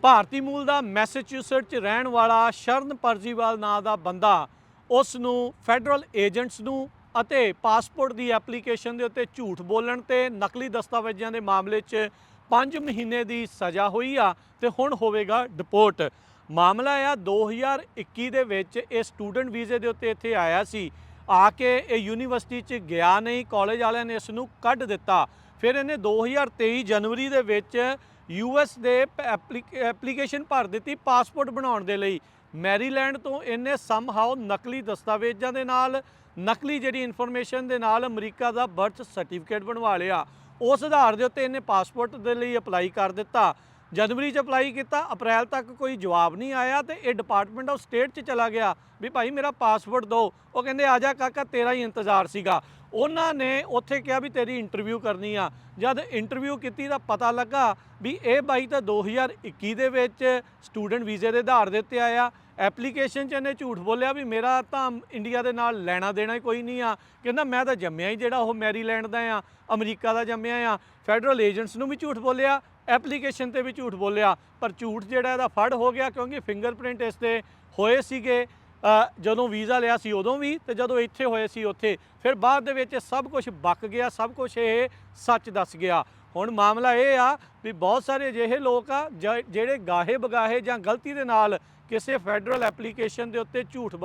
ਭਾਰਤੀ ਮੂਲ ਦਾ ਮੈਸੇਚਿਊਸਟ 'ਚ ਰਹਿਣ ਵਾਲਾ ਸ਼ਰਨ ਪਰਜੀਵਾਲ ਨਾਂ ਦਾ ਬੰਦਾ ਉਸ ਨੂੰ ਫੈਡਰਲ ਏਜੰਟਸ ਨੂੰ ਅਤੇ ਪਾਸਪੋਰਟ ਦੀ ਐਪਲੀਕੇਸ਼ਨ ਦੇ ਉੱਤੇ ਝੂਠ ਬੋਲਣ ਤੇ ਨਕਲੀ ਦਸਤਾਵੇਜ਼ਾਂ ਦੇ ਮਾਮਲੇ 'ਚ 5 ਮਹੀਨੇ ਦੀ ਸਜ਼ਾ ਹੋਈ ਆ ਤੇ ਹੁਣ ਹੋਵੇਗਾ ਡਿਪੋਰਟ। ਮਾਮਲਾ ਆ 2021 ਦੇ ਵਿੱਚ ਇਹ ਸਟੂਡੈਂਟ ਵੀਜ਼ੇ ਦੇ ਉੱਤੇ ਇੱਥੇ ਆਇਆ ਸੀ। ਆ ਕੇ ਇਹ ਯੂਨੀਵਰਸਿਟੀ 'ਚ ਗਿਆ ਨਹੀਂ, ਕਾਲਜ ਵਾਲਿਆਂ ਨੇ ਇਸ ਨੂੰ ਕੱਢ ਦਿੱਤਾ। ਫਿਰ ਇਹਨੇ 2023 ਜਨਵਰੀ ਦੇ ਵਿੱਚ US ਦੇ ਐਪਲੀਕੇਸ਼ਨ ਭਰ ਦਿੱਤੀ ਪਾਸਪੋਰਟ ਬਣਾਉਣ ਦੇ ਲਈ। ਮੈਰੀਲੈਂਡ ਤੋਂ ਇਹਨੇ ਸਮਹਾਓ ਨਕਲੀ ਦਸਤਾਵੇਜ਼ਾਂ ਦੇ ਨਾਲ, ਨਕਲੀ ਜਿਹੜੀ ਇਨਫੋਰਮੇਸ਼ਨ ਦੇ ਨਾਲ ਅਮਰੀਕਾ ਦਾ ਬਰਥ ਸਰਟੀਫਿਕੇਟ ਬਣਵਾ ਲਿਆ। ਉਸ ਆਧਾਰ ਦੇ ਉੱਤੇ ਇਹਨੇ ਪਾਸਪੋਰਟ ਦੇ ਲਈ ਅਪਲਾਈ ਕਰ ਦਿੱਤਾ। ਜਨਵਰੀ 'ਚ ਅਪਲਾਈ ਕੀਤਾ, ਅਪ੍ਰੈਲ ਤੱਕ ਕੋਈ ਜਵਾਬ ਨਹੀਂ ਆਇਆ ਤੇ ਇਹ ਡਿਪਾਰਟਮੈਂਟ ਆਫ ਸਟੇਟ 'ਚ ਚਲਾ ਗਿਆ ਵੀ ਭਾਈ ਮੇਰਾ ਪਾਸਪੋਰਟ ਦਿਓ। ਉਹ ਕਹਿੰਦੇ ਆ ਜਾ ਕਾਕਾ, ਤੇਰਾ ਹੀ ਇੰਤਜ਼ਾਰ ਸੀਗਾ। ਉਹਨਾਂ ਨੇ ਉੱਥੇ ਕਿਹਾ ਵੀ ਤੇਰੀ ਇੰਟਰਵਿਊ ਕਰਨੀ ਆ। ਜਦ ਇੰਟਰਵਿਊ ਕੀਤੀ ਤਾਂ ਪਤਾ ਲੱਗਾ ਵੀ ਇਹ ਬਾਈ ਤਾਂ 2021 ਦੇ ਵਿੱਚ ਸਟੂਡੈਂਟ ਵੀਜ਼ੇ ਦੇ ਆਧਾਰ ਦੇ ਉੱਤੇ ਆਇਆ। ਐਪਲੀਕੇਸ਼ਨ 'ਚ ਇਹਨੇ ਝੂਠ ਬੋਲਿਆ ਵੀ ਮੇਰਾ ਤਾਂ ਇੰਡੀਆ ਦੇ ਨਾਲ ਲੈਣਾ ਦੇਣਾ ਹੀ ਕੋਈ ਨਹੀਂ ਆ। ਕਹਿੰਦਾ ਮੈਂ ਤਾਂ ਜੰਮਿਆ ਹੀ ਜਿਹੜਾ ਉਹ ਮੈਰੀਲੈਂਡ ਦਾ ਆ, ਅਮਰੀਕਾ ਦਾ ਜੰਮਿਆ ਆ। ਫੈਡਰਲ ਏਜੰਟਸ ਨੂੰ ਵੀ ਝੂਠ ਬੋਲਿਆ, ਐਪਲੀਕੇਸ਼ਨ 'ਤੇ ਵੀ ਝੂਠ ਬੋਲਿਆ, ਪਰ ਝੂਠ ਜਿਹੜਾ ਇਹਦਾ ਫੜ ਹੋ ਗਿਆ ਕਿਉਂਕਿ ਫਿੰਗਰਪ੍ਰਿੰਟ ਇਸ 'ਤੇ ਹੋਏ ਸੀਗੇ ਜਦੋਂ ਵੀਜ਼ਾ ਲਿਆ ਸੀ ਉਦੋਂ ਵੀ ਤੇ ਜਦੋਂ ਇੱਥੇ ਹੋਏ ਸੀ ਉੱਥੇ। ਫਿਰ ਬਾਅਦ ਦੇ ਵਿੱਚ ਸਭ ਕੁਝ ਬਕ ਗਿਆ, ਸਭ ਕੁਝ ਇਹ ਸੱਚ ਦੱਸ ਗਿਆ। ਹੁਣ ਮਾਮਲਾ ਇਹ ਆ ਵੀ ਬਹੁਤ ਸਾਰੇ ਅਜਿਹੇ ਲੋਕ ਆ ਜਿਹੜੇ ਗਾਹੇ ਬਗਾਹੇ ਜਾਂ ਗਲਤੀ ਦੇ ਨਾਲ ਕਿਸੇ ਫੈਡਰਲ ਐਪਲੀਕੇਸ਼ਨ ਦੇ ਉੱਤੇ ਝੂਠ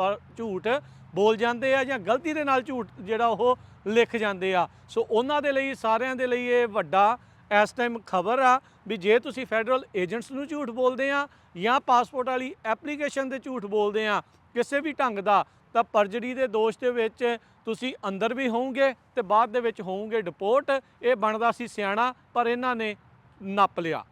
ਬੋਲ ਜਾਂਦੇ ਆ ਜਾਂ ਗਲਤੀ ਦੇ ਨਾਲ ਝੂਠ ਜਿਹੜਾ ਉਹ ਲਿਖ ਜਾਂਦੇ ਆ। ਸੋ ਉਹਨਾਂ ਦੇ ਲਈ, ਸਾਰਿਆਂ ਦੇ ਲਈ ਇਹ ਵੱਡਾ ਇਸ ਟਾਈਮ ਖਬਰ ਆ ਵੀ ਜੇ ਤੁਸੀਂ ਫੈਡਰਲ ਏਜੰਟਸ ਨੂੰ ਝੂਠ ਬੋਲਦੇ ਆ ਜਾਂ ਪਾਸਪੋਰਟ ਵਾਲੀ ਐਪਲੀਕੇਸ਼ਨ 'ਤੇ ਝੂਠ ਬੋਲਦੇ ਆ ਕਿਸੇ ਵੀ ਢੰਗ ਦਾ, ਤਾਂ ਪਰਜਰੀ ਦੇ ਦੋਸ਼ ਦੇ ਵਿੱਚ ਤੁਸੀਂ ਅੰਦਰ ਵੀ ਹੋਵੋਗੇ ਤੇ ਬਾਅਦ ਦੇ ਵਿੱਚ ਹੋਵੋਗੇ ਡਿਪੋਰਟ। ਇਹ ਬਣਦਾ ਸੀ ਸਿਆਣਾ, ਪਰ ਇਹਨਾਂ ਨੇ ਨੱਪ ਲਿਆ।